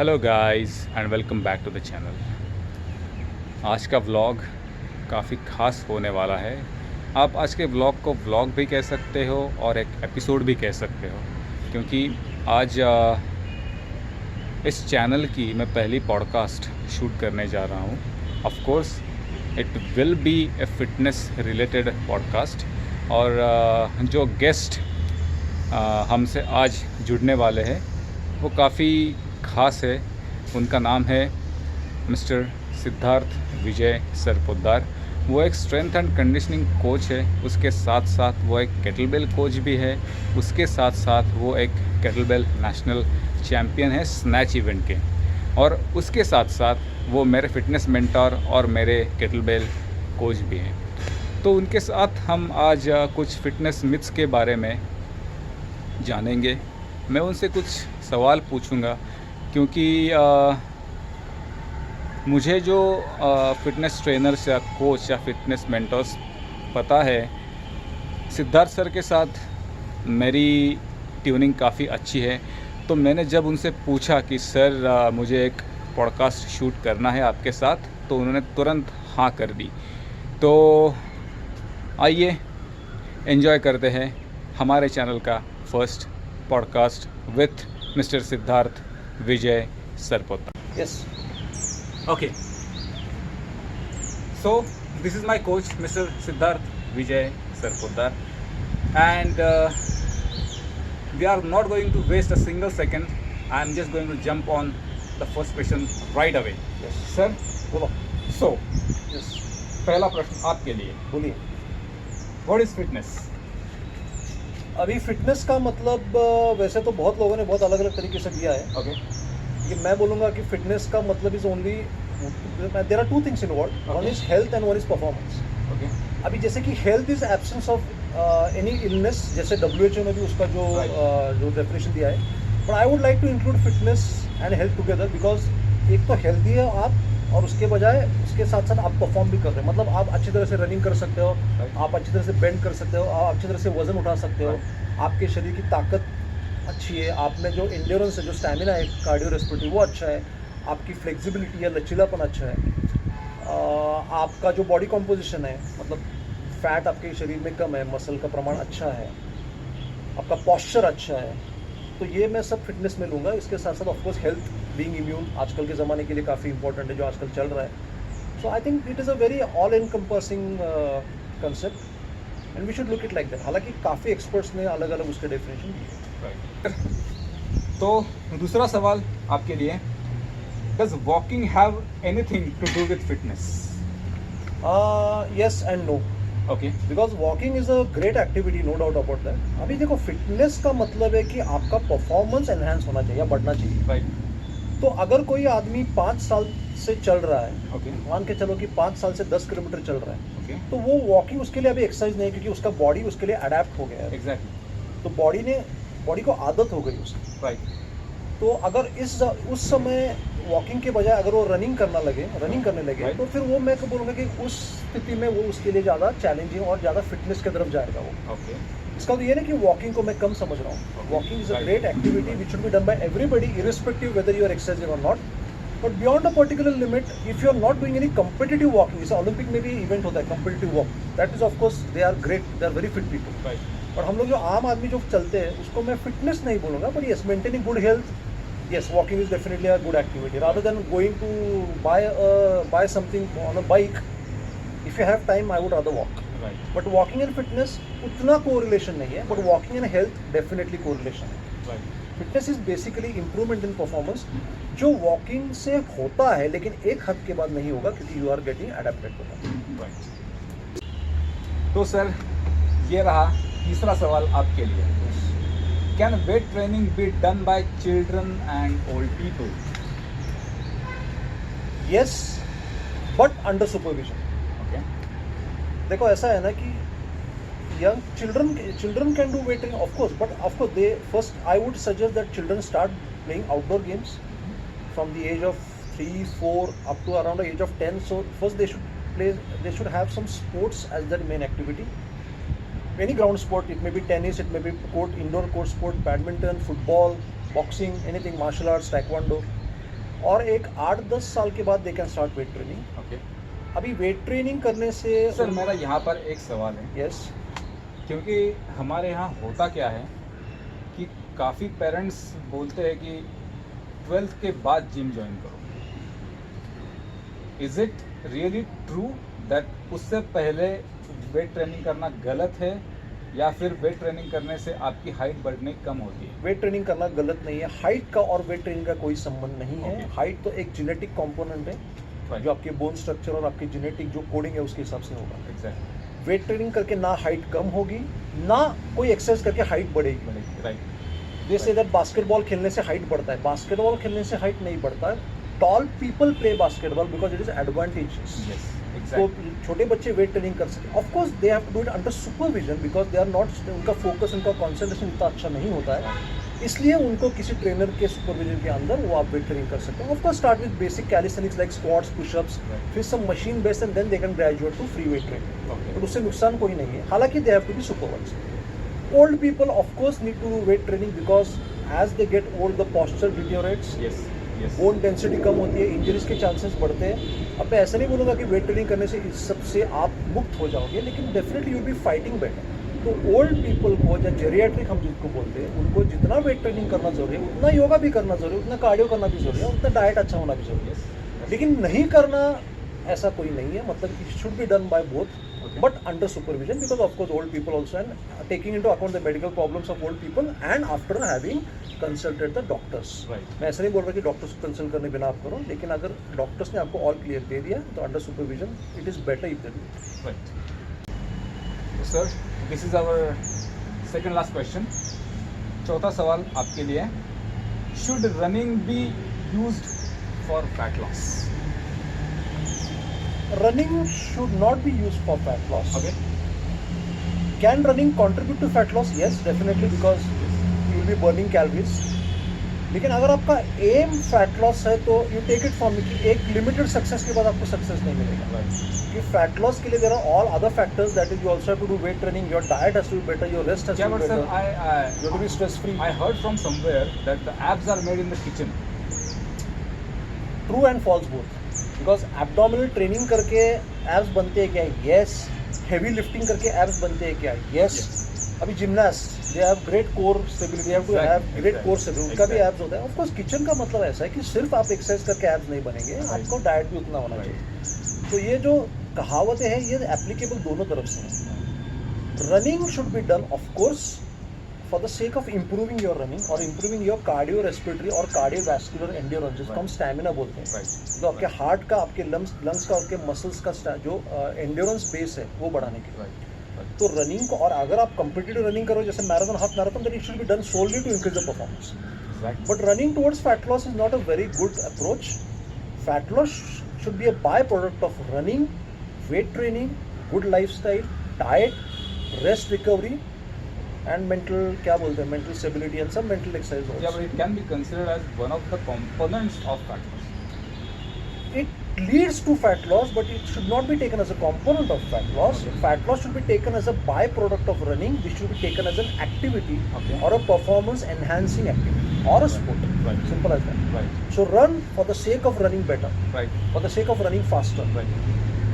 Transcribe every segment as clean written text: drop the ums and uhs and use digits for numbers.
Hello guys and welcome back to the channel. आज का vlog काफ़ी ख़ास होने वाला है। आप आज के व्लॉग को व्लॉग भी कह सकते हो और एक एपिसोड भी कह सकते हो, क्योंकि आज इस चैनल की मैं पहली पॉडकास्ट शूट करने जा रहा हूँ। Of course it will be A fitness related podcast और जो गेस्ट हमसे आज जुड़ने वाले हैं वो काफ़ी ख़ास है। उनका नाम है मिस्टर सिद्धार्थ विजय सरपोद्दार। वो एक स्ट्रेंथ एंड कंडीशनिंग कोच है, उसके साथ साथ वो एक केटलबेल कोच भी है, उसके साथ साथ वो एक केटलबेल नेशनल चैम्पियन है स्नैच इवेंट के, और उसके साथ साथ वो मेरे फिटनेस मेंटर और मेरे केटलबेल कोच भी हैं। तो उनके साथ हम आज कुछ फिटनेस मिथ्स के बारे में जानेंगे। मैं उनसे कुछ सवाल पूछूंगा, क्योंकि मुझे जो फिटनेस ट्रेनर्स या कोच या फिटनेस मेंटर्स पता है, सिद्धार्थ सर के साथ मेरी ट्यूनिंग काफ़ी अच्छी है। तो मैंने जब उनसे पूछा कि सर मुझे एक पॉडकास्ट शूट करना है आपके साथ, तो उन्होंने तुरंत हाँ कर दी। तो आइए एंजॉय करते हैं हमारे चैनल का first podcast with mister Siddharth Vijay Sarpoddar. Yes. Okay. So this is my coach, Mr. Siddharth Vijay Sarpoddar, and we are not going to waste a single second. I am just going to jump on the first question right away. Yes. Sir, बोलो. so Yes. पहला प्रश्न आपके लिए, बोलिए. what is fitness? अभी fitness का मतलब वैसे तो बहुत लोगों ने बहुत अलग अलग तरीके से दिया है. Okay. कि मैं बोलूँगा कि फिटनेस का मतलब is only there are two things involve. One is health and one is performance. Okay. अभी जैसे कि health is absence of any illness, जैसे WHO ने भी उसका जो जो डेफिनेशन दिया है. But I would like to include fitness and health together, because एक तो हेल्थी है आप, और उसके बजाय उसके साथ साथ आप परफॉर्म भी कर रहे हो. मतलब आप अच्छी तरह से रनिंग कर सकते हो, आप अच्छी तरह से बेंड कर सकते हो, आप अच्छी तरह से वजन उठा सकते हो, आपके शरीर की ताकत अच्छी है, आप में जो एंड्योरेंस है, जो स्टैमिना है कार्डियो रेस्पिरेटरी, वो अच्छा है, आपकी फ्लेक्सिबिलिटी है, लचीलापन अच्छा है, आपका जो बॉडी कॉम्पोजिशन है, मतलब फैट आपके शरीर में कम है, मसल का प्रमाण अच्छा है, आपका पॉस्चर अच्छा है. तो ये मैं सब फिटनेस में लूँगा. इसके साथ साथ ऑफकोर्स हेल्थ, बीइंग इम्यून आजकल के ज़माने के लिए काफ़ी इंपॉर्टेंट है, जो आजकल चल रहा है. So I think it is a very all encompassing concept and we should look it like that. हालांकि काफ़ी एक्सपर्ट्स ने अलग अलग उसके डेफिनेशन दिए. तो दूसरा सवाल आपके लिए, does walking have anything to do with fitness? Yes and no. Okay. Because walking is a great activity, no doubt about that. अभी देखो, फिटनेस का मतलब है कि आपका परफॉर्मेंस एनहांस होना चाहिए या बढ़ना चाहिए. राइट. तो अगर कोई आदमी 5 साल से चल रहा है, ओके. मान के चलो कि 5 साल से 10 किलोमीटर चल रहा है, ओके. तो वो वॉकिंग उसके लिए अभी एक्सरसाइज नहीं है, क्योंकि उसका बॉडी उसके लिए अडेप्ट हो गया है. एग्जैक्टली. तो बॉडी को आदत हो गई उसकी. राइट. तो अगर उस समय वॉकिंग के बजाय अगर वो रनिंग करने लगे, Right. तो फिर वो मैं तो बोलूँगा कि उस स्थिति में वो उसके लिए ज़्यादा चैलेंजिंग और ज़्यादा फिटनेस की तरफ जाएगा वो. ओके. इसका तो ये नहीं कि वॉकिंग को मैं कम समझ रहा हूँ. Okay. Walking is a Right. Great activity which should be done by everybody, irrespective whether you are exercising और not. But beyond a particular limit, if you are not doing any competitive walking, जैसे Olympic में भी event होता है competitive walk, that is of course they are great, they are very fit people. Right. और हम लोग जो आम आदमी जो चलते हैं, उसको मैं फिटनेस नहीं बोलूँगा, but yes, maintaining good health, yes, walking is definitely a good activity. Rather than going to buy something on a bike, if you have time, I would rather walk. Right. But walking and fitness उतना correlation नहीं है, but walking and health definitely correlation है. Right. Fitness is basically improvement in performance, जो walking से होता है, लेकिन एक हद के बाद नहीं होगा, क्योंकि you are getting adapted to that. Right. तो सर, ये रहा तीसरा सवाल आपके लिए. Can weight training be done by children and old people? Yes, but under supervision. Okay. देखो, ऐसा है ना कि young children can do weight training, of course, but of course they first, I would suggest that children start playing outdoor games from the age of 3, 4 up to around the age of 10. So first they should have some sports as their main activity. Any ground sport, it may be tennis, it may be indoor court sport, badminton, football, boxing, anything, martial arts, taekwondo. और एक 8-10 साल के बाद they can start weight training. Okay अभी weight training करने से sir, मेरा यहाँ पर एक सवाल है, यस क्योंकि हमारे यहाँ होता क्या है कि काफ़ी पेरेंट्स बोलते हैं कि 12th के बाद जिम ज्वाइन करो। Is it really true that उससे पहले वेट ट्रेनिंग करना गलत है, या फिर वेट ट्रेनिंग करने से आपकी हाइट बढ़ने कम होती है? वेट ट्रेनिंग करना गलत नहीं है, हाइट का और वेट ट्रेनिंग का कोई संबंध नहीं है। Okay. हाइट तो एक जेनेटिक कंपोनेंट है Right. जो आपके बोन स्ट्रक्चर और आपकी जेनेटिक जो कोडिंग है उसके हिसाब से होगा। एग्जैक्टली, वेट ट्रेनिंग करके ना हाइट कम होगी ना कोई एक्सरसाइज करके हाइट बढ़ेगी। राइट। जैसे दैट बास्केटबॉल खेलने से हाइट बढ़ता है, बास्केटबॉल खेलने से हाइट नहीं बढ़ता है। Tall people play basketball because it is advantages. Yes, तो एग्जैक्टली। छोटे बच्चे वेट ट्रेनिंग कर सकते हैं। Of course they have to do it under supervision because they are not, उनका फोकस उनका कॉन्सेंट्रेशन इतना अच्छा नहीं होता है, इसलिए उनको किसी ट्रेनर के सुपरविजन के अंदर वो आप वेट ट्रेनिंग कर सकते हैं। Of course start with basic calisthenics like squats, pushups, फिर सब machine based and then they can graduate to free weight training. Okay. But उससे नुकसान कोई नहीं है, हालांकि they have to be supervised. Old people of course need to do weight training because as they get old the posture deteriorates, yes, yes. Bone density कम होती है, injuries के चांसेस बढ़ते हैं। अब मैं ऐसा नहीं बोलूँगा कि वेट ट्रेनिंग करने से इस सब से आप मुक्त हो जाओगे, लेकिन definitely you B fighting better. तो ओल्ड पीपल को या जेरियाट्रिक हम जिसको बोलते हैं, उनको जितना वेट ट्रेनिंग करना जरूरी है उतना योगा भी करना जरूरी है, उतना कार्डियो करना भी जरूरी है, उतना डाइट अच्छा होना भी जरूरी है। लेकिन नहीं करना ऐसा कोई नहीं है, मतलब it should be done by both but under supervision because of course old people also and taking into account the medical problems of old people and after having consulted the doctors. Right. मैं ऐसा नहीं बोल रहा कि doctors को consult करने बिना आप करो, लेकिन अगर डॉक्टर्स ने आपको ऑल क्लियर दे दिया तो under supervision it is better if they do. Right. So, sir, this is our second last question. चौथा सवाल आपके लिए, should running be used for fat loss? Running should not be used for fat loss. Okay. Can running contribute to fat loss? Yes, definitely because you will be burning calories. लेकिन अगर आपका M fat loss है तो you take it from कि एक limited success के बाद आपको सक्सेस नहीं मिलेगा। Right. कि फैट लॉस के लिए there are all other factors that is you also have to do weight training, your diet has to be better, your rest has Yeah, to but be sir, better, you have to be stress free. I heard from somewhere that the abs are made in the kitchen. True and false both, because abdominal training करके abs बनते हैं क्या? Yes. Heavy lifting करके abs बनते हैं क्या? Yes. अभी gymnast they have great core stability, they have to have great core stability, उनका भी एब्स होता है। ऑफ कोर्स किचन का मतलब ऐसा है कि सिर्फ आप एक्सरसाइज करके एब्स नहीं बनेंगे, आपको डाइट भी उतना होना चाहिए। तो ये जो कहावतें हैं ये एप्लीकेबल दोनों तरफ से हैं। Running should be done of course for the sake of improving your running और इम्प्रूविंग योर कार्डियो रेस्पिरेटरी और कार्डियोवैस्कुलर एंड्योरेंस, जिसको हम स्टैमिना बोलते हैं। Right. तो आपके हार्ट का, आपके लंग्स का, आपके मसल्स का जो एंड्योरेंस बेस है वो बढ़ाने के लिए। Right. तो रनिंग को, और अगर आप कम्पिटिटिव रनिंग करो जैसे marathon, half marathon, then it should be done solely to increase the performance. Exactly. But running towards fat loss is not a very good approach. Fat loss should be a by product of running, weight training, good lifestyle, diet, rest recovery and mental, क्या बोलते हैं, mental stability and some mental exercise Yeah, also. but it can be considered as one of the components of fat loss. It leads to fat loss, but it should not be taken as a component of fat loss. Okay. Fat loss should be taken as a byproduct of running. This should be taken as an activity Okay. or a performance enhancing activity or a sport. Right. Simple as that. Right. So run for the sake of running better, Right. for the sake of running faster. Right.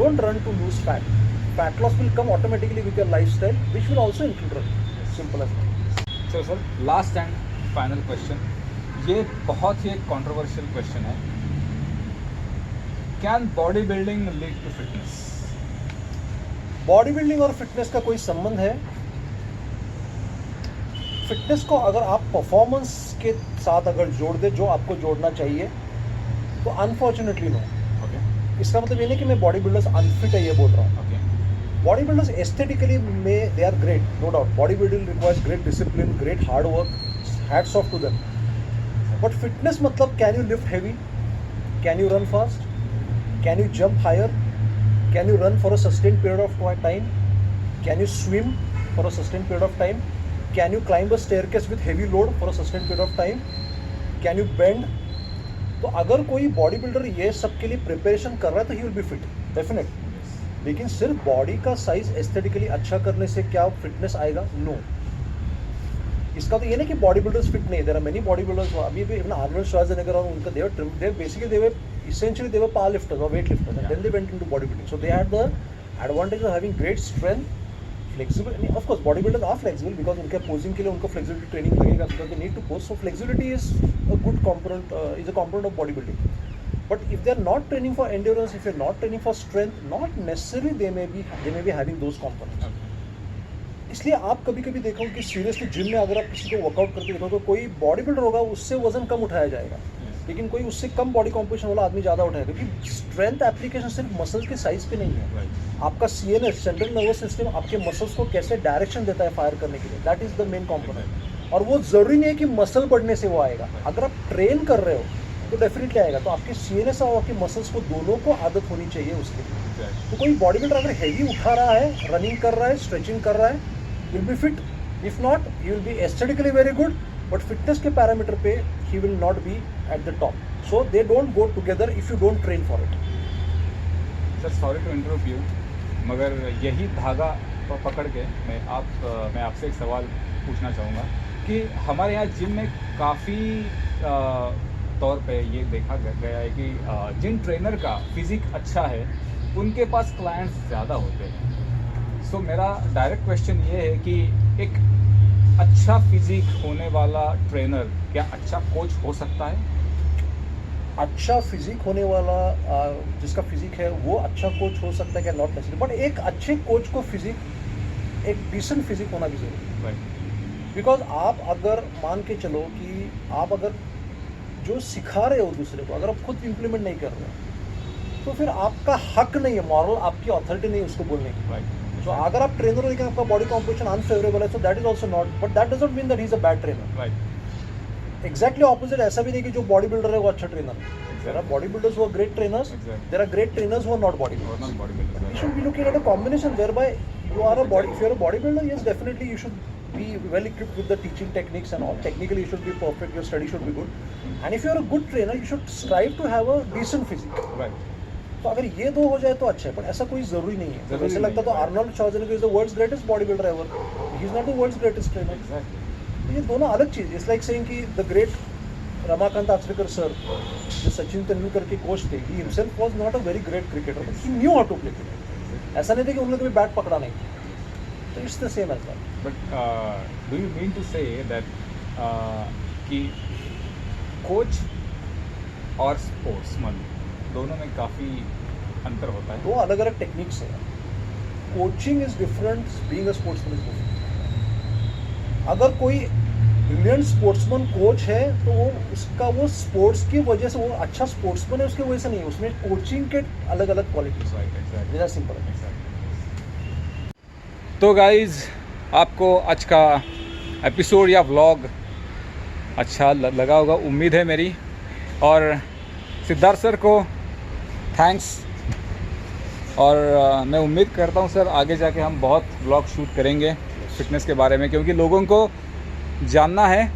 Don't run to lose fat. Fat loss will come automatically with your lifestyle, which will also include running. Simple as that. So sir, last and final question. ये बहुत ही एक controversial question है. Can bodybuilding lead to fitness? Body building और fitness का कोई संबंध है? Fitness को अगर आप परफॉर्मेंस के साथ अगर जोड़ दे, जो आपको जोड़ना चाहिए, तो अनफॉर्चुनेटली नो। Okay. इसका मतलब ये नहीं कि मैं बॉडी बिल्डर्स अनफिट है ये बोल रहा हूँ। Okay. बॉडी बिल्डर्स एस्थेटिकली में they are great, no doubt. Body building requires great discipline, great hard work, hats off to them. But fitness मतलब can you lift heavy, can you run fast, can you jump higher, can you run for a sustained period of time, can you swim for a sustained period of time, can you climb a staircase with heavy load for a sustained period of time, can you bend. तो अगर कोई body builder ये सब के लिए preparation कर रहा है तो he will be fit definite. लेकिन सिर्फ बॉडी का साइज एस्थेटिकली अच्छा करने से क्या फिटनेस आएगा? नो। इसका तो ये नहीं कि बॉडी बिल्डर्स फिट नहीं, there are many body builders, अभी भी इवन आर्नोल्ड श्वार्ज़नेगर और उनका they basically they were essentially they were power lifters or weight lifters, and then they went into bodybuilding. So they had the advantage of having great strength, flexibility. Of course bodybuilders are flexible because उनके posing के लिए उनको flexibility training लगेगा, because they need to pose. So flexibility is a good component, is a component of bodybuilding. But if they are not training for endurance, if they are not training for strength, not necessarily they may be having those components. इसलिए आप कभी कभी देखो कि seriously gym में अगर आप किसी को वर्कआउट करते देखो तो कोई बॉडी बिल्डर होगा उससे वजन कम उठाया जाएगा, लेकिन कोई उससे कम बॉडी कॉम्पोजिशन वाला आदमी ज़्यादा उठाएगा, क्योंकि स्ट्रेंथ एप्लीकेशन सिर्फ मसल्स के साइज पे नहीं है। आपका CNS सेंट्रल नर्वस सिस्टम आपके मसल्स को कैसे डायरेक्शन देता है फायर करने के लिए, that is the main component. और वो ज़रूरी नहीं है कि मसल बढ़ने से वो आएगा, अगर आप ट्रेन कर रहे हो तो डेफिनेटली आएगा। तो आपके CNS और आपके मसल्स को दोनों को आदत होनी चाहिए उसके लिए। तो कोई बॉडी बिल्डर अगर हैवी उठा रहा है, रनिंग कर रहा है, स्ट्रेचिंग कर रहा है, will be fit. If not, he will be aesthetically very good, but fitness के पैरामीटर पे he will not be at the top. So they don't go together if you don't train for it. Sir sorry to interrupt you, मगर यही धागा पकड़ के मैं आपसे एक सवाल पूछना चाहूँगा कि हमारे यहाँ जिम में काफ़ी तौर पे ये देखा गया है कि जिन ट्रेनर का फिजिक अच्छा है उनके पास क्लाइंट्स ज़्यादा होते हैं। सो मेरा डायरेक्ट क्वेश्चन ये है कि एक अच्छा फिजिक होने वाला ट्रेनर क्या अच्छा कोच हो सकता है? अच्छा फिजिक होने वाला जिसका फिजिक है वो अच्छा कोच हो सकता है क्या? नॉट नेसेसरी, बट एक अच्छे कोच को फिजिक, एक डिसेंट फिजिक होना भी जरूरी है। बिकॉज आप अगर मान के चलो कि आप अगर जो सिखा रहे हो दूसरे को अगर आप खुद इम्प्लीमेंट नहीं कर रहे हो तो फिर आपका हक नहीं है, मॉरल आपकी अथॉरिटी नहीं है उसको बोलने की। तो अगर आप ट्रेनर हो लेकिन आपका बॉडी कॉम्पोजिशन अनफेवरेबल है, so that is also not, but that doesn't mean that he is a bad trainer. Exactly opposite, ऐसा भी नहीं कि जो बॉडी बिल्डर है वो अच्छा ट्रेनर है। There are body builders who are great trainers, there are great trainers who are not body builders. You should be looking at a combination whereby you are a body, if you are a body builder, yes definitely you should be well equipped with the teaching techniques and all. Technically you should be perfect, your study should be good, and if you are a good trainer you should strive to have a decent physique. तो अगर ये दो हो जाए तो अच्छा है, पर ऐसा कोई जरूरी नहीं है। जैसे लगता तो Arnold Schwarzenegger is the world's greatest body builder ever, he is not the world's greatest trainer. तो ये दोनों अलग चीज। इट्स लाइक सेइंग कि the great Ramakant Achrekar sir जो सचिन तेंदुलकर के कोच थे, he himself was not a very great cricketer, but he knew how to play cricket. ऐसा नहीं था कि उन्होंने कभी बैट पकड़ा नहीं। तो it's the same as that. But do you mean to say that कि कोच और स्पोर्ट्समैन दोनों में काफ़ी अंतर होता है? दो अलग अलग टेक्निक्स हैं। Coaching is different, being a sportsman is different. अगर कोई ब्रिलियंट स्पोर्ट्समैन कोच है तो वो उसका वो स्पोर्ट्स की वजह से वो अच्छा स्पोर्ट्समैन है उसकी वजह से नहीं है, उसमें कोचिंग के अलग अलग क्वालिटीज है। सिंपल है। तो गाइज आपको आज का एपिसोड या व्लॉग अच्छा लगा होगा, उम्मीद है मेरी। और सिद्धार्थ सर को थैंक्स, और मैं उम्मीद करता हूँ सर आगे जाके हम बहुत व्लॉग शूट करेंगे फिटनेस के बारे में, क्योंकि लोगों को जानना है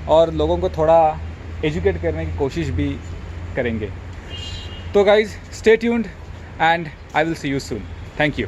और लोगों को थोड़ा एजुकेट करने की कोशिश भी करेंगे। तो guys stay tuned and I will see you soon. Thank you.